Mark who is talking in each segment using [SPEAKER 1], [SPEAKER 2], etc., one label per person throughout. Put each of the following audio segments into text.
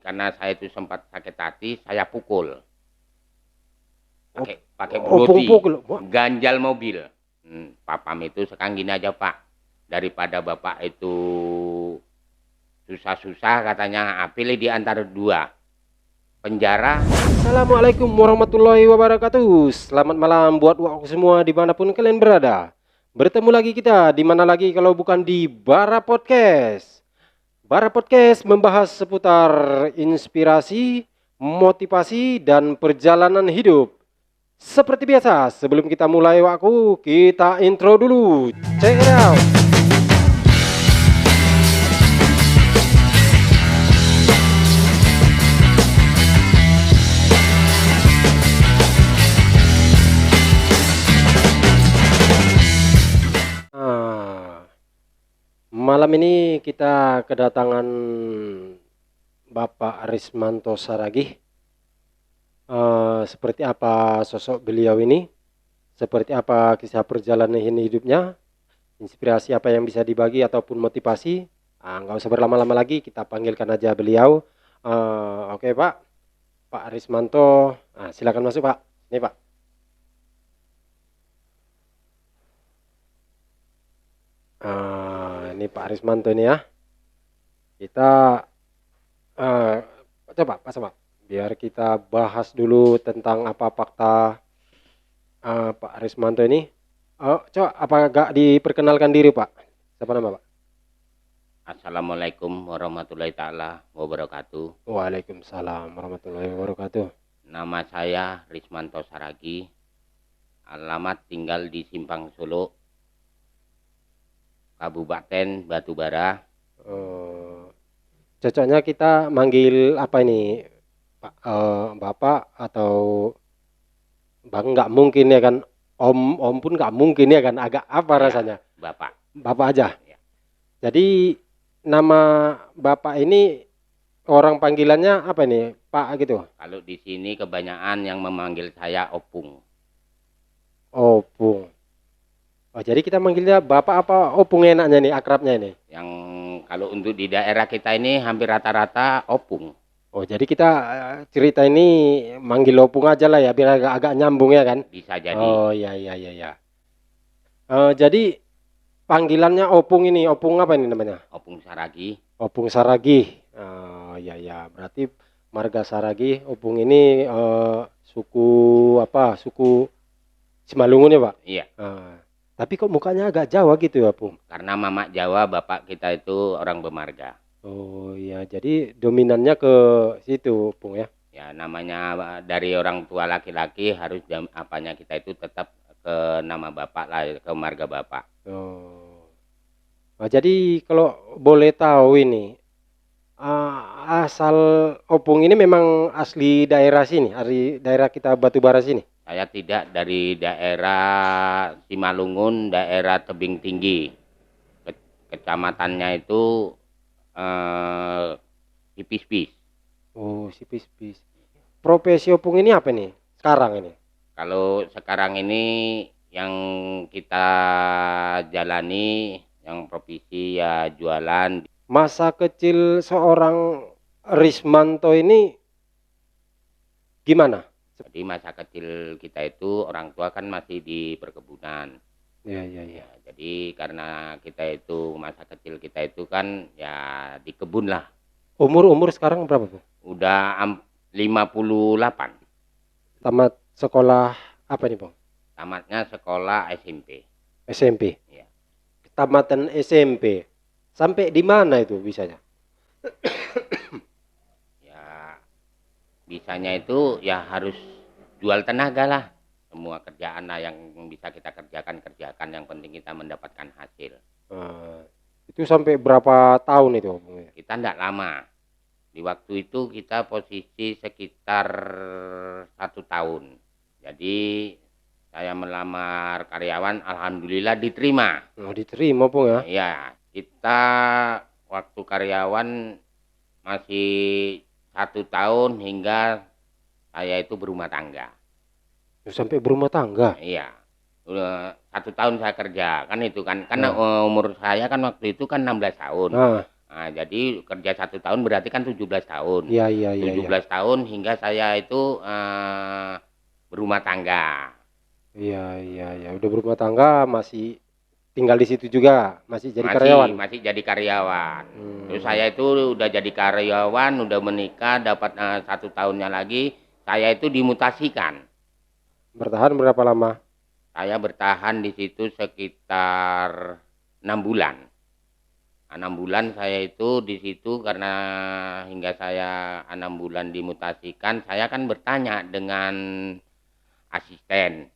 [SPEAKER 1] karena saya itu sempat sakit hati, saya pukul. Pakai
[SPEAKER 2] Opung
[SPEAKER 1] broti,
[SPEAKER 2] pukul. Wah,
[SPEAKER 1] ganjal mobil. Papam itu sekarang gini aja Pak, daripada Bapak itu susah-susah katanya, pilih di antara dua, penjara.
[SPEAKER 2] Assalamualaikum warahmatullahi wabarakatuh. Selamat malam buat waktu semua dimanapun kalian berada. Bertemu lagi kita di mana lagi kalau bukan di Bara Podcast. Bara Podcast membahas seputar inspirasi, motivasi, dan perjalanan hidup. Seperti biasa, sebelum kita mulai kita intro dulu. Check it out. Malam ini kita kedatangan Bapak Rismanto Saragih. Seperti apa sosok beliau ini? Seperti apa kisah perjalanan hidupnya? Inspirasi apa yang bisa dibagi ataupun motivasi? Nggak usah berlama-lama lagi, kita panggilkan aja beliau. Oke Pak, Pak Rismanto. Silakan masuk Pak. Ini Pak. Ini Pak Rismanto ini ya. Kita coba Pak, biar kita bahas dulu tentang apa fakta Pak Rismanto ini. Coba apa gak diperkenalkan diri Pak? Siapa nama Pak?
[SPEAKER 1] Assalamualaikum warahmatullahi taala wabarakatuh.
[SPEAKER 2] Waalaikumsalam warahmatullahi wabarakatuh.
[SPEAKER 1] Nama saya Rismanto Saragih. Alamat tinggal di Simpang Solo, Kabupaten Batubara.
[SPEAKER 2] Cocoknya kita manggil apa ini Pak? Bapak atau Bang? Nggak mungkin ya kan, Om pun nggak mungkin ya kan, agak apa
[SPEAKER 1] Ya,
[SPEAKER 2] rasanya? Bapak aja.
[SPEAKER 1] Ya.
[SPEAKER 2] Jadi nama Bapak ini orang panggilannya apa ini? Pak gitu?
[SPEAKER 1] Kalau di sini kebanyakan yang memanggil saya Opung.
[SPEAKER 2] Opung. Oh, jadi kita manggilnya Bapak apa Opung enaknya nih, akrabnya ini?
[SPEAKER 1] Yang kalau untuk di daerah kita ini hampir rata-rata Opung.
[SPEAKER 2] Oh, jadi kita cerita ini manggil Opung aja lah ya, biar agak nyambung ya kan?
[SPEAKER 1] Bisa jadi.
[SPEAKER 2] Oh, iya. Jadi panggilannya Opung ini, Opung apa ini namanya?
[SPEAKER 1] Opung Saragih.
[SPEAKER 2] Opung Saragih. Iya. Berarti marga Saragih. Opung ini suku apa? Suku Simalungun ya Pak?
[SPEAKER 1] Iya.
[SPEAKER 2] Tapi kok mukanya agak Jawa gitu ya, Opung?
[SPEAKER 1] Karena mama Jawa, bapak kita itu orang Bemarga.
[SPEAKER 2] Oh iya, jadi dominannya ke situ, Opung ya?
[SPEAKER 1] Ya, namanya dari orang tua laki-laki harus apanya kita itu tetap ke nama bapak lah, ke marga bapak.
[SPEAKER 2] Oh. Nah, jadi kalau boleh tahu ini, asal Opung ini memang asli daerah sini, dari daerah kita Batubara sini?
[SPEAKER 1] Saya tidak dari daerah Simalungun, daerah Tebing Tinggi. Kecamatannya itu Sipispis.
[SPEAKER 2] Oh, Sipispis. Profesi Opung ini apa nih sekarang ini?
[SPEAKER 1] Kalau sekarang ini yang kita jalani, yang profesi ya jualan.
[SPEAKER 2] Masa kecil seorang Rismanto ini gimana?
[SPEAKER 1] Jadi masa kecil kita itu orang tua kan masih di perkebunan.
[SPEAKER 2] Iya.
[SPEAKER 1] Jadi karena kita itu masa kecil kita itu kan ya di kebun lah.
[SPEAKER 2] Umur sekarang berapa, Bu?
[SPEAKER 1] Udah 58.
[SPEAKER 2] Tamat sekolah apa nih, Bang?
[SPEAKER 1] Tamatnya sekolah SMP.
[SPEAKER 2] SMP.
[SPEAKER 1] Ya.
[SPEAKER 2] Tamatan SMP. Sampai di mana itu bisanya?
[SPEAKER 1] Ya bisanya itu ya harus jual tenaga lah. Semua kerjaan lah yang bisa kita kerjakan, yang penting kita mendapatkan hasil.
[SPEAKER 2] Itu sampai berapa tahun itu?
[SPEAKER 1] Kita tidak lama. Di waktu itu kita posisi sekitar 1 tahun. Jadi saya melamar karyawan, alhamdulillah diterima.
[SPEAKER 2] Oh, diterima, Bung ya?
[SPEAKER 1] Ya, kita waktu karyawan masih 1 tahun hingga saya itu berumah tangga.
[SPEAKER 2] Sampai berumah tangga?
[SPEAKER 1] Iya. Udah 1 tahun saya kerja kan itu kan, karena umur saya kan waktu itu kan 16 tahun. Nah, jadi kerja 1 tahun berarti kan 17 tahun.
[SPEAKER 2] Iya, iya, iya, iya.
[SPEAKER 1] 17 tahun hingga saya itu berumah tangga.
[SPEAKER 2] Iya, iya, iya. Udah berumah tangga, masih tinggal di situ juga, masih jadi karyawan.
[SPEAKER 1] Masih jadi karyawan. Terus
[SPEAKER 2] Hmm.
[SPEAKER 1] saya itu udah jadi karyawan, udah menikah, dapat 1 tahunnya lagi, saya itu dimutasikan.
[SPEAKER 2] Bertahan berapa lama?
[SPEAKER 1] Saya bertahan di situ sekitar 6 bulan. 6 bulan saya itu di situ karena hingga saya 6 bulan dimutasikan, saya kan bertanya dengan asisten.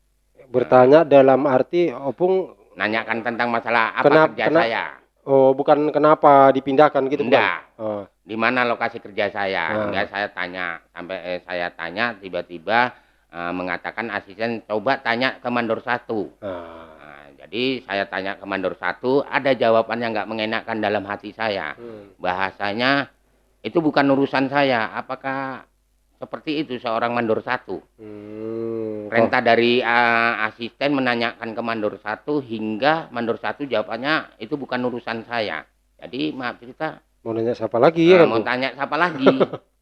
[SPEAKER 2] Bertanya dalam arti Opung
[SPEAKER 1] Nanyakan tentang masalah apa
[SPEAKER 2] kenapa
[SPEAKER 1] kerja saya.
[SPEAKER 2] oh, bukan kenapa dipindahkan gitu, bukan?
[SPEAKER 1] Enggak.
[SPEAKER 2] Oh.
[SPEAKER 1] Di mana lokasi kerja saya?
[SPEAKER 2] Ah.
[SPEAKER 1] Hingga saya tanya, sampai saya tanya tiba-tiba mengatakan asisten coba tanya ke mandor 1.
[SPEAKER 2] Ah.
[SPEAKER 1] Nah, jadi saya tanya ke mandor 1, ada jawaban yang nggak mengenakan dalam hati saya. Bahasanya itu bukan urusan saya. Apakah seperti itu seorang mandor 1? Perintah dari asisten menanyakan ke mandor 1 hingga mandor 1 jawabannya itu bukan urusan saya. Jadi maaf cerita,
[SPEAKER 2] Mau nanya siapa lagi ya kan?
[SPEAKER 1] mau tanya siapa lagi?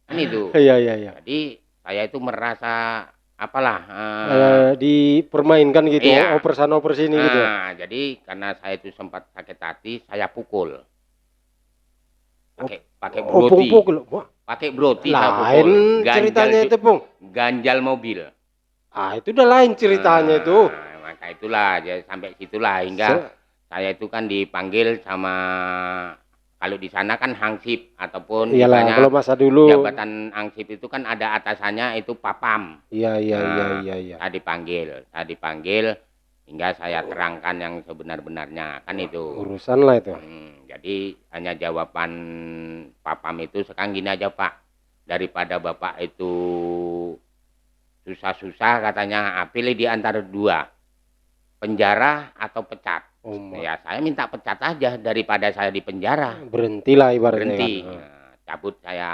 [SPEAKER 1] Kan itu.
[SPEAKER 2] Iya, iya, iya.
[SPEAKER 1] Jadi saya itu merasa apalah
[SPEAKER 2] Dipermainkan gitu,
[SPEAKER 1] iya.
[SPEAKER 2] oper sana oper sini gitu.
[SPEAKER 1] Jadi karena saya itu sempat sakit hati, saya pukul. Pakai broti. Pakai broti saya pukul.
[SPEAKER 2] Lain ceritanya itu, Pung.
[SPEAKER 1] Ganjal mobil.
[SPEAKER 2] Itu udah lain ceritanya itu.
[SPEAKER 1] Maka itulah, ya, sampai situlah hingga saya itu kan dipanggil sama, kalau di sana kan hangsip ataupun
[SPEAKER 2] Iyalah, kalau masa dulu
[SPEAKER 1] jabatan hangsip itu kan ada atasannya itu papam.
[SPEAKER 2] Iya, iya, iya.
[SPEAKER 1] Saya dipanggil hingga saya terangkan yang sebenar-benarnya, kan itu.
[SPEAKER 2] Urusan lah itu.
[SPEAKER 1] Jadi hanya jawaban papam itu, sekarang gini aja Pak, daripada Bapak itu susah-susah katanya, pilih di antara 2, penjara atau pecat. Ya saya minta pecat aja daripada saya di penjara.
[SPEAKER 2] Berhentilah ibaratnya.
[SPEAKER 1] Berhenti. Cabut saya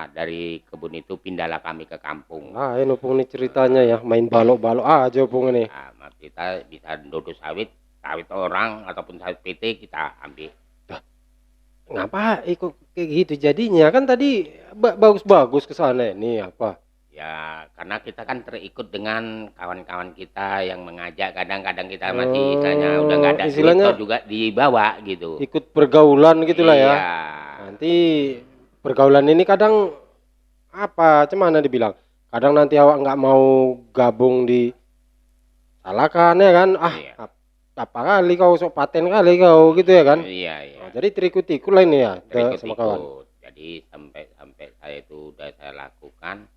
[SPEAKER 1] dari kebun itu, pindahlah kami ke kampung.
[SPEAKER 2] Ini Opung nih ceritanya ya, main balok-balok aja Opung ini.
[SPEAKER 1] Nah, kita bisa duduk sawit orang ataupun sawit PT kita ambil.
[SPEAKER 2] Ngapa ikut kayak gitu jadinya? Kan tadi bagus-bagus ke sana ini apa?
[SPEAKER 1] Ya karena kita kan terikut dengan kawan-kawan kita yang mengajak, kadang-kadang kita masih istilahnya udah nggak ada duit juga dibawa gitu.
[SPEAKER 2] Ikut pergaulan gitulah ya.
[SPEAKER 1] Iya.
[SPEAKER 2] Nanti pergaulan ini kadang apa, cemana dibilang? Kadang nanti awak nggak mau gabung di salahkan ya kan?
[SPEAKER 1] Iya.
[SPEAKER 2] Apa kali kau sok paten kali kau gitu ya kan?
[SPEAKER 1] Iya.
[SPEAKER 2] Jadi terikut-ikut lah ini ya, sama kawan.
[SPEAKER 1] Jadi sampai saya itu udah saya lakukan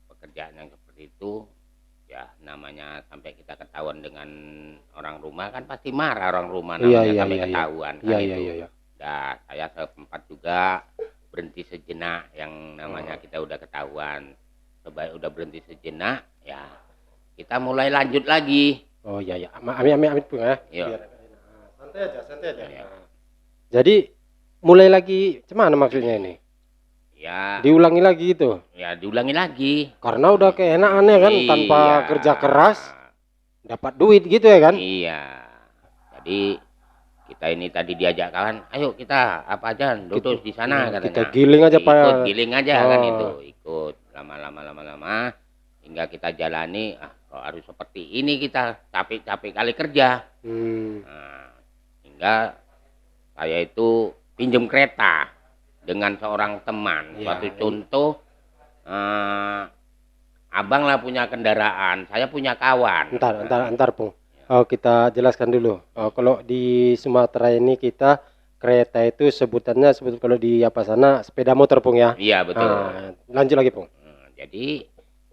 [SPEAKER 1] pekerjaan yang seperti itu, ya namanya sampai kita ketahuan dengan orang rumah kan pasti marah orang rumah namanya. Sampai ketahuan kan itu. Iya. Nah, saya sempat juga berhenti sejenak, yang namanya kita udah ketahuan. Coba udah berhenti sejenak, ya kita mulai lanjut lagi.
[SPEAKER 2] Oh iya. Amit Pung ya.
[SPEAKER 1] Iya.
[SPEAKER 2] Santai aja. Ya. Jadi mulai lagi cemana maksudnya ini?
[SPEAKER 1] Ya.
[SPEAKER 2] Diulangi lagi gitu.
[SPEAKER 1] Ya diulangi lagi.
[SPEAKER 2] Karena udah keenakan ya kan, tanpa kerja keras dapat duit gitu ya kan?
[SPEAKER 1] Iya. Jadi kita ini tadi diajak kawan, ayo kita apa aja duduk di sana katanya.
[SPEAKER 2] Kita giling aja Pak.
[SPEAKER 1] Ikut giling aja kan itu. Ikut lama-lama hingga kita jalani, kok harus seperti ini, kita capek kali kerja. Nah, hingga saya itu pinjam kereta dengan seorang teman. Suatu contoh, abang lah punya kendaraan, saya punya kawan.
[SPEAKER 2] Entar Pung. Kita jelaskan dulu. Kalau di Sumatera ini kita kereta itu sebutannya kalau di apa sana sepeda motor Pung ya.
[SPEAKER 1] Iya betul.
[SPEAKER 2] Lanjut lagi Pung.
[SPEAKER 1] Jadi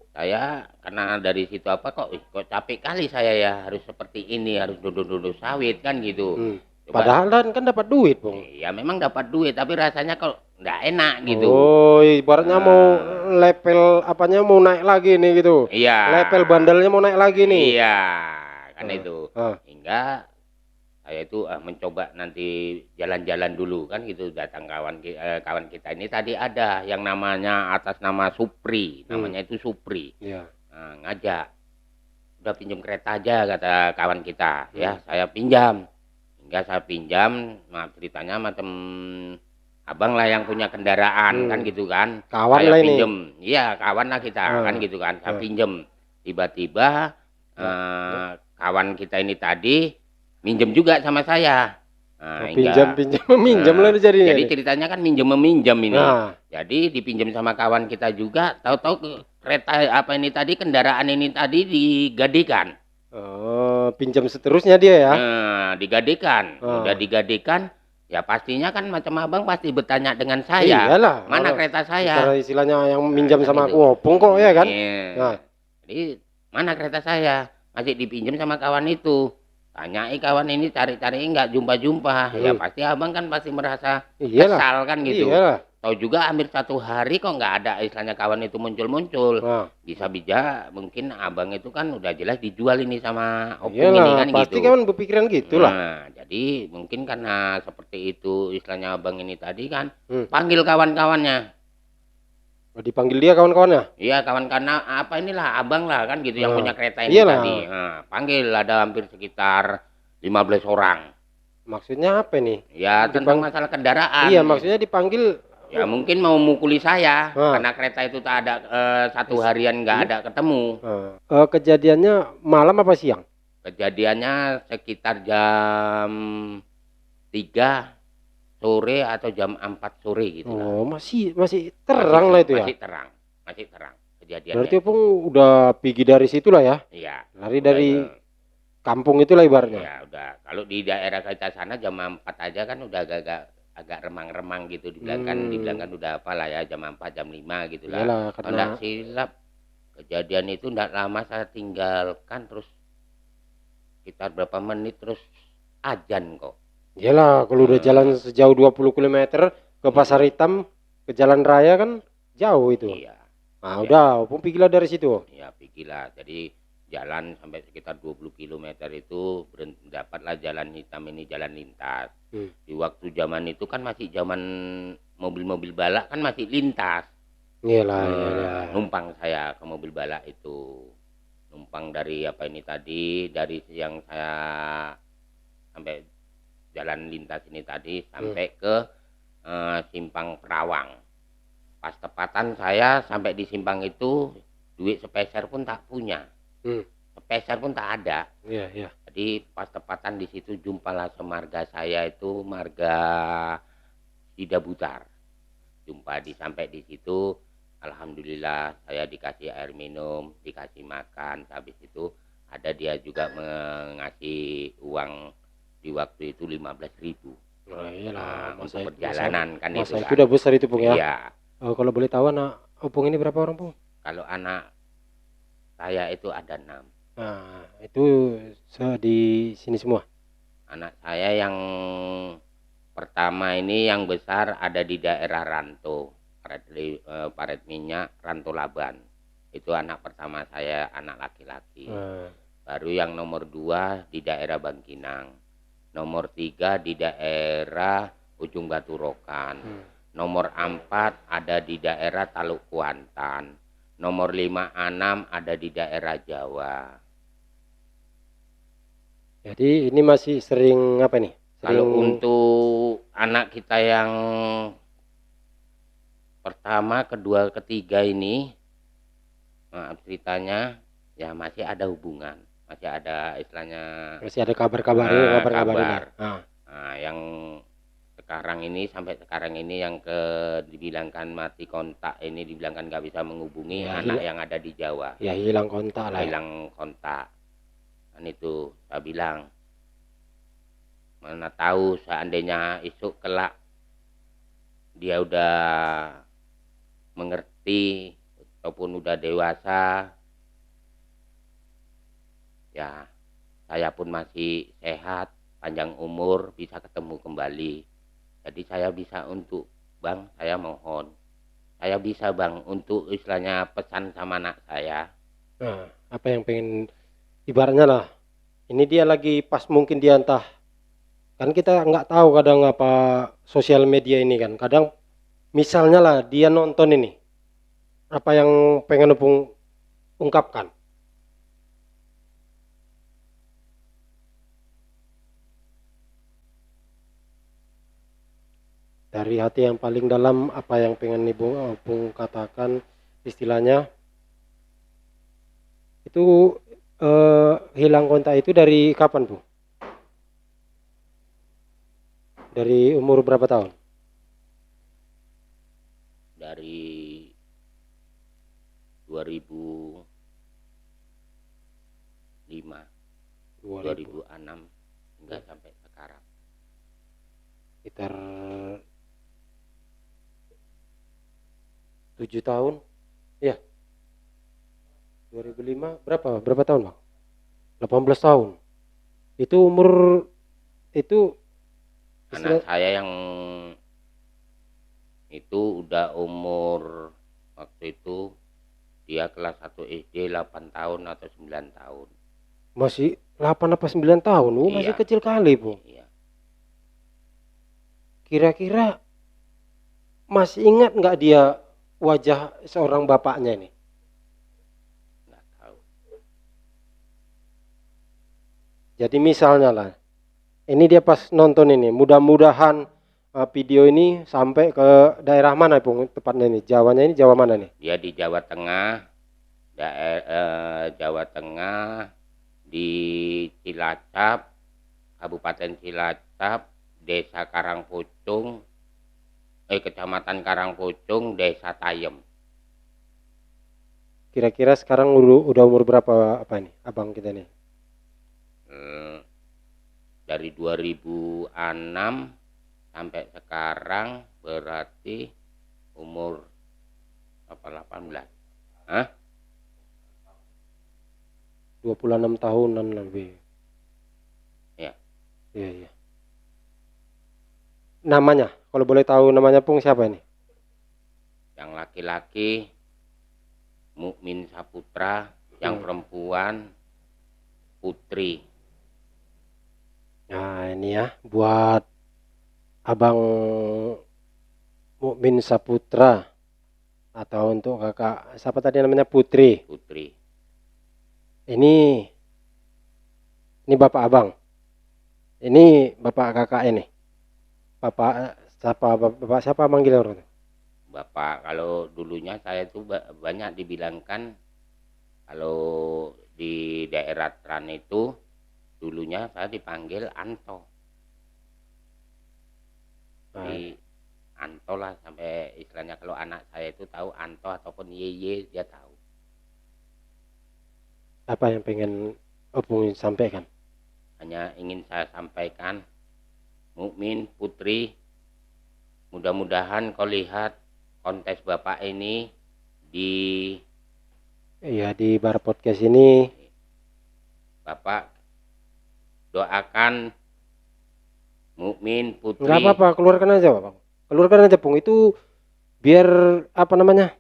[SPEAKER 1] saya karena dari situ kok capek kali saya ya, harus seperti ini, harus duduk sawit kan gitu.
[SPEAKER 2] Padahal kan dapat duit Pung.
[SPEAKER 1] Iya memang dapat duit, tapi rasanya kok nggak enak gitu.
[SPEAKER 2] Oh, ibaratnya mau level apanya mau naik lagi nih gitu.
[SPEAKER 1] Iya.
[SPEAKER 2] Level bandelnya mau naik lagi nih.
[SPEAKER 1] Iya, kan itu. Hingga saya itu mencoba nanti jalan-jalan dulu kan gitu, datang kawan kita ini tadi ada yang namanya atas nama Supri, namanya itu Supri.
[SPEAKER 2] Iya.
[SPEAKER 1] Ngajak, udah pinjam kereta aja kata kawan kita, ya saya pinjam. Hingga saya pinjam, ceritanya macam abang lah yang punya kendaraan kan gitu kan.
[SPEAKER 2] Kawan
[SPEAKER 1] Saya
[SPEAKER 2] lah ini.
[SPEAKER 1] pinjem, iya kawan lah kita kan gitu kan. Saya pinjem, tiba-tiba kawan kita ini tadi minjem juga sama saya. Nah,
[SPEAKER 2] Pinjam
[SPEAKER 1] hingga
[SPEAKER 2] pinjam meminjam lah jadinya
[SPEAKER 1] jadi
[SPEAKER 2] ini.
[SPEAKER 1] ceritanya kan minjem meminjam ini.
[SPEAKER 2] Nah,
[SPEAKER 1] Jadi dipinjam sama kawan kita juga, tahu-tahu kereta apa ini tadi, kendaraan ini tadi digadikan.
[SPEAKER 2] pinjam seterusnya dia ya.
[SPEAKER 1] Digadikan. Udah digadikan, ya pastinya kan macam abang pasti bertanya dengan saya,
[SPEAKER 2] Iyalah,
[SPEAKER 1] mana
[SPEAKER 2] kalau
[SPEAKER 1] kereta
[SPEAKER 2] secara
[SPEAKER 1] saya?
[SPEAKER 2] istilahnya yang minjam
[SPEAKER 1] Kan
[SPEAKER 2] sama
[SPEAKER 1] itu.
[SPEAKER 2] aku opung kok ya kan.
[SPEAKER 1] Iya.
[SPEAKER 2] Nah,
[SPEAKER 1] Jadi mana kereta saya? Masih dipinjam sama kawan itu. Tanyai kawan ini cari-cari nggak jumpa-jumpa. Ya pasti abang kan pasti merasa
[SPEAKER 2] iyalah.
[SPEAKER 1] kesal kan gitu.
[SPEAKER 2] Iyalah.
[SPEAKER 1] Tahu juga hampir 1 hari kok nggak ada istilahnya kawan itu muncul-muncul.
[SPEAKER 2] Nah,
[SPEAKER 1] Bisa-bisa mungkin abang itu kan udah jelas dijual ini sama opung ini
[SPEAKER 2] iyalah,
[SPEAKER 1] kan
[SPEAKER 2] pasti
[SPEAKER 1] gitu.
[SPEAKER 2] kan berpikiran gitulah.
[SPEAKER 1] Nah, jadi mungkin karena seperti itu istilahnya abang ini tadi kan panggil kawan-kawannya.
[SPEAKER 2] Dipanggil dia kawan-kawannya.
[SPEAKER 1] Iya kawan, karena apa inilah abang lah kan gitu yang punya kereta ini
[SPEAKER 2] Iyalah.
[SPEAKER 1] tadi. Nah, panggil ada hampir sekitar 15 orang.
[SPEAKER 2] Maksudnya apa nih?
[SPEAKER 1] Ya tentang masalah kendaraan.
[SPEAKER 2] Iya, maksudnya dipanggil.
[SPEAKER 1] Ya mungkin mau mukuli saya
[SPEAKER 2] Ah.
[SPEAKER 1] karena kereta itu tak ada 1 harian nggak ada ketemu.
[SPEAKER 2] Kejadiannya malam apa siang?
[SPEAKER 1] Kejadiannya sekitar jam 3 sore atau jam 4 sore gitu lah.
[SPEAKER 2] Oh, masih terang lah itu ya.
[SPEAKER 1] Masih terang kejadiannya.
[SPEAKER 2] Berarti Opung udah pergi dari situ lah ya.
[SPEAKER 1] Iya.
[SPEAKER 2] Lari dari kampung itulah ibaratnya.
[SPEAKER 1] Ya udah, kalau di daerah kita sana jam 4 aja kan udah agak remang-remang gitu, dibilang kan udah apa lah ya, jam 4 jam 5 gitu lah.
[SPEAKER 2] Iyalah,
[SPEAKER 1] Kalau
[SPEAKER 2] karena
[SPEAKER 1] enggak silap kejadian itu enggak lama saya tinggalkan, terus sekitar berapa menit terus azan kok.
[SPEAKER 2] iyalah kalau udah jalan sejauh 20 km ke Pasar Hitam, ke jalan raya kan jauh itu.
[SPEAKER 1] Iya.
[SPEAKER 2] Nah, udah, Opung pergilah dari situ.
[SPEAKER 1] Ya pergilah, jadi jalan sampai sekitar 20 km itu dapatlah jalan hitam ini, jalan lintas. Di waktu zaman itu kan masih zaman mobil-mobil balak kan masih lintas.
[SPEAKER 2] Iyalah.
[SPEAKER 1] Numpang saya ke mobil balak itu. Numpang dari apa ini tadi, dari yang saya sampai jalan lintas ini tadi sampai ke Simpang Perawang. Pas tepatan saya sampai di simpang itu, duit sepeser pun tak punya. Sepeser pun tak ada.
[SPEAKER 2] Iya.
[SPEAKER 1] Jadi pas tepatan di situ jumpalah semarga saya itu, marga Sida Butar. Sampai di situ, alhamdulillah saya dikasih air minum, dikasih makan. Habis itu ada dia juga mengasih uang di waktu itu 15.000.
[SPEAKER 2] Nah, iyalah,
[SPEAKER 1] untuk perjalanan kan itu.
[SPEAKER 2] Masa itu udah besar itu Pung ya.
[SPEAKER 1] Iya.
[SPEAKER 2] Kalau boleh tahu anak Opung ini berapa orang Pung?
[SPEAKER 1] Kalau anak saya itu ada 6.
[SPEAKER 2] Nah, itu di sini semua.
[SPEAKER 1] Anak saya yang pertama ini yang besar ada di daerah Ranto, Paret Minyak, Ranto Laban. Itu anak pertama saya, anak laki-laki. Baru yang nomor 2 di daerah Bangkinang. Nomor 3 di daerah Ujung Batu Rokan. Nomor 4 ada di daerah Taluk Kuantan. Nomor 5, 6 ada di daerah Jawa. Jadi
[SPEAKER 2] ini masih sering apa nih?
[SPEAKER 1] Kalau untuk anak kita yang pertama, kedua, ketiga ini, maaf ceritanya, ya masih ada hubungan, masih ada istilahnya,
[SPEAKER 2] masih ada kabar-kabar.
[SPEAKER 1] Nah, yang sekarang ini sampai sekarang ini yang dibilangkan mati kontak ini, dibilangkan nggak bisa menghubungi ya, anak yang ada di Jawa.
[SPEAKER 2] Ya hilang kontak lah.
[SPEAKER 1] Hilang kontak. Dan itu saya bilang, mana tahu seandainya isuk kelak dia udah mengerti ataupun udah dewasa, ya saya pun masih sehat, panjang umur, bisa ketemu kembali. Jadi saya bisa untuk, Bang, saya mohon, saya bisa Bang untuk istilahnya pesan sama anak saya.
[SPEAKER 2] Nah, apa yang pengen, ibaratnya lah, ini dia lagi pas mungkin dia entah, kan kita nggak tahu kadang apa sosial media ini kan, kadang misalnya lah dia nonton ini, apa yang pengen Opung ungkapkan? Dari hati yang paling dalam, apa yang pengen Ibu Opung katakan, istilahnya itu hilang kontak itu dari kapan, Bu? Dari umur berapa tahun?
[SPEAKER 1] Dari 2005,
[SPEAKER 2] 2000,
[SPEAKER 1] 2006 hingga sampai sekarang.
[SPEAKER 2] sekitar 7 tahun. Ya, 2005 berapa tahun, Bang? 18 tahun. Itu umur itu
[SPEAKER 1] Anak
[SPEAKER 2] istilah
[SPEAKER 1] saya yang itu udah umur waktu itu dia kelas 1 SD 8 tahun atau 9 tahun.
[SPEAKER 2] masih 8 apa 9 tahun. Masih
[SPEAKER 1] Iya,
[SPEAKER 2] kecil kali, Bu.
[SPEAKER 1] iya.
[SPEAKER 2] Kira-kira masih ingat nggak dia wajah seorang bapaknya ini?
[SPEAKER 1] Nggak tahu.
[SPEAKER 2] Jadi misalnya lah, ini dia pas nonton ini, mudah-mudahan video ini sampai ke daerah mana, Bung? Tepatnya ini, Jawanya ini Jawa mana nih?
[SPEAKER 1] Dia di Jawa Tengah, Jawa Tengah, di Cilacap, Kabupaten Cilacap, Desa Karangpucung, Kecamatan Karangpucung, Desa Tayem.
[SPEAKER 2] Kira-kira sekarang udah umur berapa apa nih, abang kita nih?
[SPEAKER 1] Dari 2006 sampai sekarang berarti umur 18. Hah?
[SPEAKER 2] 26 tahunan lebih.
[SPEAKER 1] Ya.
[SPEAKER 2] Iya, iya. Namanya, kalau boleh tahu namanya, Pung, siapa ini?
[SPEAKER 1] Yang laki-laki Mukmin Saputra, yang perempuan Putri.
[SPEAKER 2] Nah, ini ya buat Abang Mukmin Saputra, atau untuk kakak siapa tadi namanya, Putri.
[SPEAKER 1] Putri.
[SPEAKER 2] Ini bapak abang. Ini bapak kakak ini. Bapak siapa manggil orang?
[SPEAKER 1] Bapak, kalau dulunya saya tuh banyak dibilangkan, kalau di daerah Tran itu dulunya saya dipanggil Anto. Jadi Anto lah, sampai istilahnya kalau anak saya itu tahu Anto ataupun Yeye, dia tahu.
[SPEAKER 2] Apa yang pengen Opung sampaikan?
[SPEAKER 1] Hanya ingin saya sampaikan, Mukmin, Putri, mudah-mudahan kau lihat kontes Bapak ini di
[SPEAKER 2] Di Bar Podcast ini.
[SPEAKER 1] Bapak doakan Mukmin, Putri.
[SPEAKER 2] Nggak apa-apa, keluarkan aja, Bang. Keluarkan aja, Pung. Itu biar apa namanya?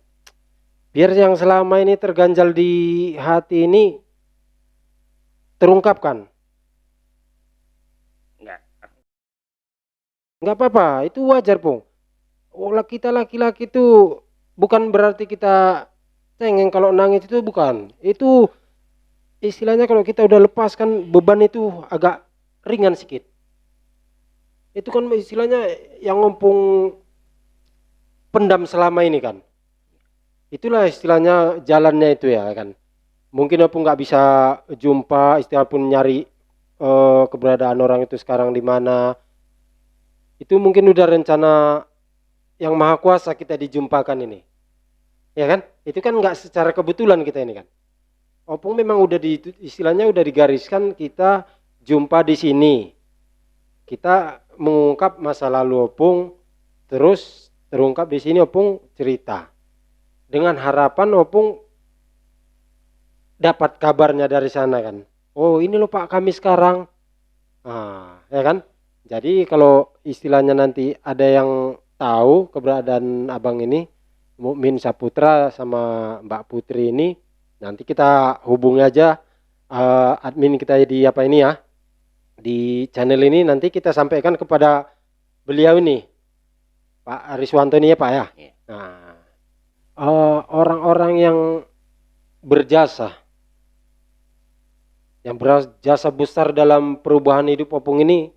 [SPEAKER 2] Biar yang selama ini terganjal di hati ini terungkapkan. Nggak apa-apa, itu wajar, Pung. Kita laki-laki itu bukan berarti kita cengeng kalau nangis, itu bukan. Itu istilahnya kalau kita udah lepaskan beban itu agak ringan sedikit. Itu kan istilahnya yang ngompong pendam selama ini kan. Itulah istilahnya jalannya itu ya kan. Mungkin Opung nggak bisa jumpa, istilah pun nyari keberadaan orang itu sekarang di mana. Itu mungkin udah rencana yang maha kuasa kita dijumpakan ini. Ya kan? Itu kan nggak secara kebetulan kita ini kan. Opung memang udah istilahnya udah digariskan kita jumpa di sini. Kita mengungkap masa lalu Opung, terus terungkap di sini Opung cerita. Dengan harapan Opung dapat kabarnya dari sana kan. Oh, ini loh Pak kami sekarang. Ya kan? Jadi kalau istilahnya nanti ada yang tahu keberadaan abang ini, Mukmin Saputra sama Mbak Putri ini, nanti kita hubungi aja admin kita di apa ini ya, di channel ini, nanti kita sampaikan kepada beliau ini, Pak Ariswanto ini ya Pak ya. Nah, orang-orang yang berjasa, yang berjasa besar dalam perubahan hidup Opung ini,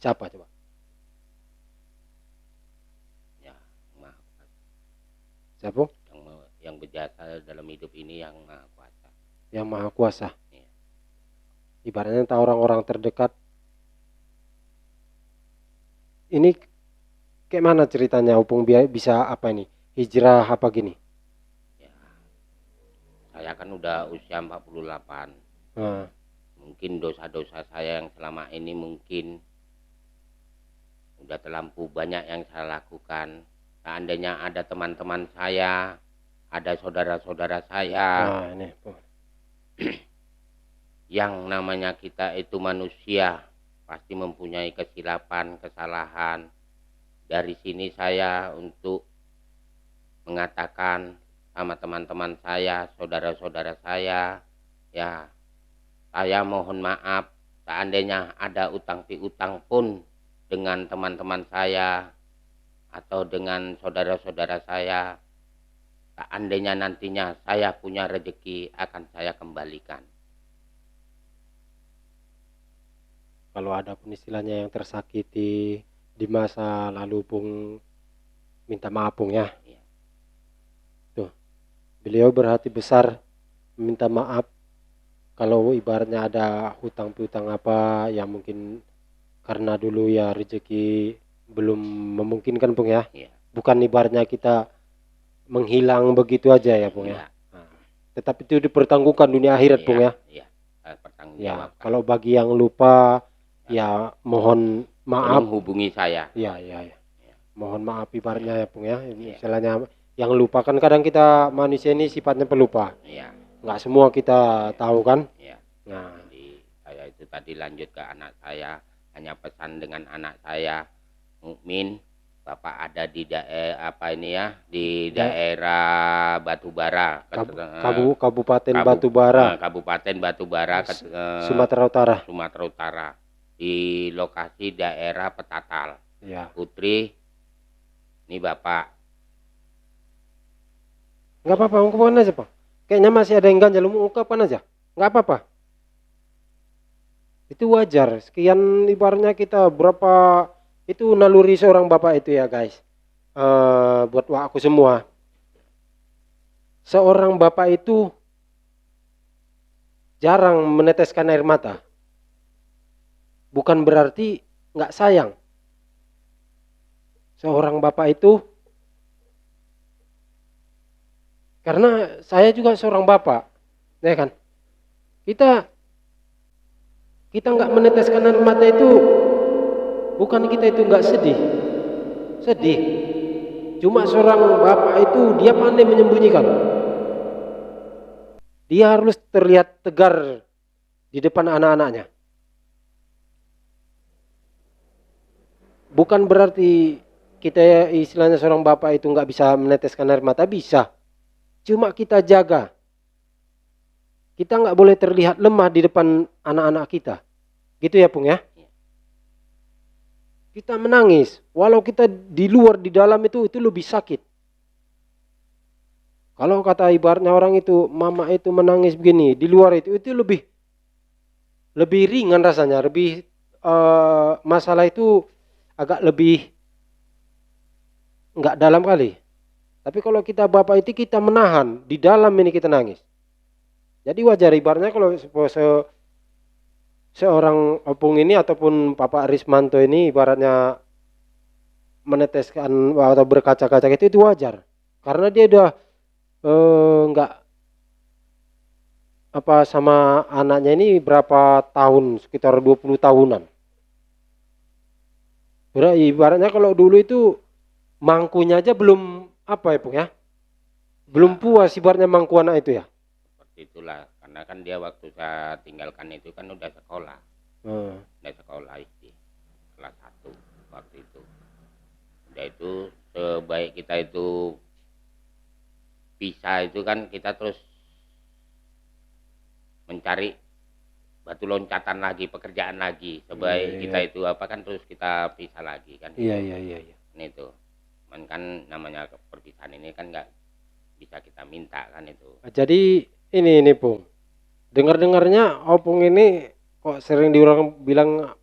[SPEAKER 2] siapa coba? Siapa?
[SPEAKER 1] Yang berjasa dalam hidup ini yang Maha Kuasa.
[SPEAKER 2] Yang Maha Kuasa.
[SPEAKER 1] Iya.
[SPEAKER 2] Ibaratnya entah orang-orang terdekat. Ini kayak mana ceritanya Opung bisa apa ini? Hijrah apa gini?
[SPEAKER 1] Ya, saya kan udah usia 48.
[SPEAKER 2] Nah,
[SPEAKER 1] Mungkin dosa-dosa saya yang selama ini mungkin udah terlampau banyak yang saya lakukan. Seandainya ada teman-teman saya, ada saudara-saudara saya,
[SPEAKER 2] nah ini.
[SPEAKER 1] yang namanya kita itu manusia, pasti mempunyai kesilapan, kesalahan. Dari sini saya untuk mengatakan sama teman-teman saya, saudara-saudara saya, ya saya mohon maaf seandainya ada utang piutang pun dengan teman-teman saya atau dengan saudara-saudara saya, seandainya nantinya saya punya rezeki akan saya kembalikan.
[SPEAKER 2] Kalau ada pun istilahnya yang tersakiti di masa lalu Pung minta maaf Pung ya.
[SPEAKER 1] Iya.
[SPEAKER 2] Tuh, beliau berhati besar minta maaf kalau ibaratnya ada hutang piutang apa yang mungkin karena dulu ya rezeki belum memungkinkan Pung ya.
[SPEAKER 1] Iya.
[SPEAKER 2] Bukan ibaratnya kita menghilang begitu aja ya Pung ya.
[SPEAKER 1] Iya.
[SPEAKER 2] Nah, tetap itu dipertanggungan dunia akhirat Pung ya.
[SPEAKER 1] Iya, bertanggung
[SPEAKER 2] Ya,
[SPEAKER 1] jawab.
[SPEAKER 2] kalau bagi yang lupa ya mohon maaf.
[SPEAKER 1] Tolong hubungi saya.
[SPEAKER 2] Ya. Mohon maaf ibaratnya ya Pung ya.
[SPEAKER 1] Iya.
[SPEAKER 2] Misalnya yang lupa kan kadang kita manusia ini sifatnya pelupa.
[SPEAKER 1] Iya.
[SPEAKER 2] Nggak semua kita tahu kan.
[SPEAKER 1] Iya.
[SPEAKER 2] Nah,
[SPEAKER 1] Jadi saya itu tadi lanjut ke anak saya, hanya pesan dengan anak saya, Mukmin, Bapak ada di daerah Batubara,
[SPEAKER 2] Kabupaten Batubara,
[SPEAKER 1] Kabupaten Batubara,
[SPEAKER 2] Sumatera Utara.
[SPEAKER 1] Sumatera Utara, di lokasi daerah Petatal.
[SPEAKER 2] Ya.
[SPEAKER 1] Putri, ini Bapak.
[SPEAKER 2] Nggak apa-apa, ungkapkan aja Pak. Kayaknya masih ada yang ganjal, ungkapkan aja. Nggak apa-apa. Itu wajar. Sekian ibaratnya kita berapa itu naluri seorang bapak itu ya guys. Buat aku semua. Seorang bapak itu jarang meneteskan air mata. Bukan berarti nggak sayang. Seorang bapak itu, karena saya juga seorang bapak, ya kan? Kita nggak meneteskan air mata itu, bukan kita itu nggak sedih. Cuma seorang bapak itu dia pandai menyembunyikan. Dia harus terlihat tegar di depan anak-anaknya. Bukan berarti kita istilahnya seorang bapak itu nggak bisa meneteskan air mata, bisa. Cuma kita jaga. Kita nggak boleh terlihat lemah di depan anak-anak kita. Gitu ya Pung ya. Kita menangis. Walau kita di luar, di dalam itu lebih sakit. Kalau kata ibaratnya orang itu, mama itu menangis begini, di luar itu lebih ringan rasanya. Lebih masalah itu agak lebih nggak dalam kali. Tapi kalau kita bapak itu kita menahan, di dalam ini kita nangis. Jadi wajar ibaratnya kalau seorang Opung ini ataupun Bapak Rismanto ini ibaratnya meneteskan atau berkaca-kaca itu wajar. Karena dia udah nggak apa sama anaknya ini berapa tahun, sekitar 20 tahunan. Ibaratnya kalau dulu itu mangkunya aja belum apa ya Pung ya. Belum puas ibaratnya mangku anak itu ya.
[SPEAKER 1] Itulah, karena kan dia waktu saya tinggalkan itu kan udah sekolah. Udah sekolah SD kelas 1 waktu itu. Udah itu sebaik kita itu bisa itu kan kita terus mencari batu loncatan lagi, pekerjaan lagi. Sebaik kita itu apa kan terus kita pisah lagi kan.
[SPEAKER 2] Iya.
[SPEAKER 1] Ini itu. Cuman kan namanya perpisahan ini kan nggak bisa kita minta kan itu.
[SPEAKER 2] Jadi ini Pung, dengar-dengarnya Opung ini kok sering diorang bilang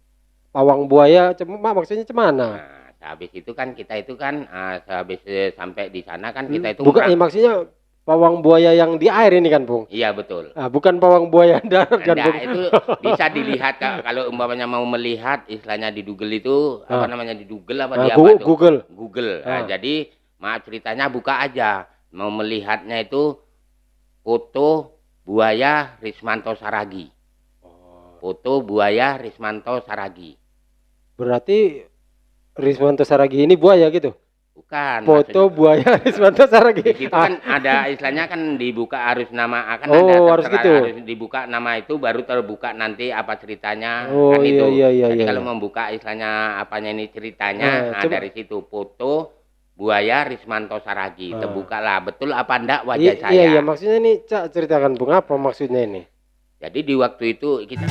[SPEAKER 2] pawang buaya, maksudnya cemana?
[SPEAKER 1] Nah, Habis itu kan kita itu kan sehabis sampai di sana kan kita itu
[SPEAKER 2] Bukan, maksudnya pawang buaya yang di air ini kan, Bung?
[SPEAKER 1] Iya betul.
[SPEAKER 2] Bukan pawang buaya darat kan,
[SPEAKER 1] Enggak,
[SPEAKER 2] Bung?
[SPEAKER 1] itu bisa dilihat kalau umpamanya mau melihat istilahnya di Google itu apa namanya di Google apa di apa itu?
[SPEAKER 2] Google.
[SPEAKER 1] Google. Jadi maaf ceritanya buka aja. Mau melihatnya itu foto buaya Rismanto Saragi. Foto buaya Rismanto Saragi.
[SPEAKER 2] Berarti Rismanto Saragi ini buaya gitu?
[SPEAKER 1] Bukan.
[SPEAKER 2] Foto buaya Rismanto Saragi.
[SPEAKER 1] Di situ kan ada istilahnya kan dibuka harus nama akan ada
[SPEAKER 2] harus gitu.
[SPEAKER 1] harus dibuka nama itu baru terbuka nanti apa ceritanya kan
[SPEAKER 2] iya,
[SPEAKER 1] itu.
[SPEAKER 2] iya,
[SPEAKER 1] Jadi
[SPEAKER 2] iya,
[SPEAKER 1] kalau
[SPEAKER 2] iya.
[SPEAKER 1] membuka istilahnya apanya ini ceritanya
[SPEAKER 2] coba.
[SPEAKER 1] dari situ foto buaya Rismanto Saragi terbuka lah betul apa enggak wajah
[SPEAKER 2] Iya,
[SPEAKER 1] saya.
[SPEAKER 2] iya, maksudnya ini Cak ceritakan Bung apa maksudnya ini?
[SPEAKER 1] Jadi di waktu itu kita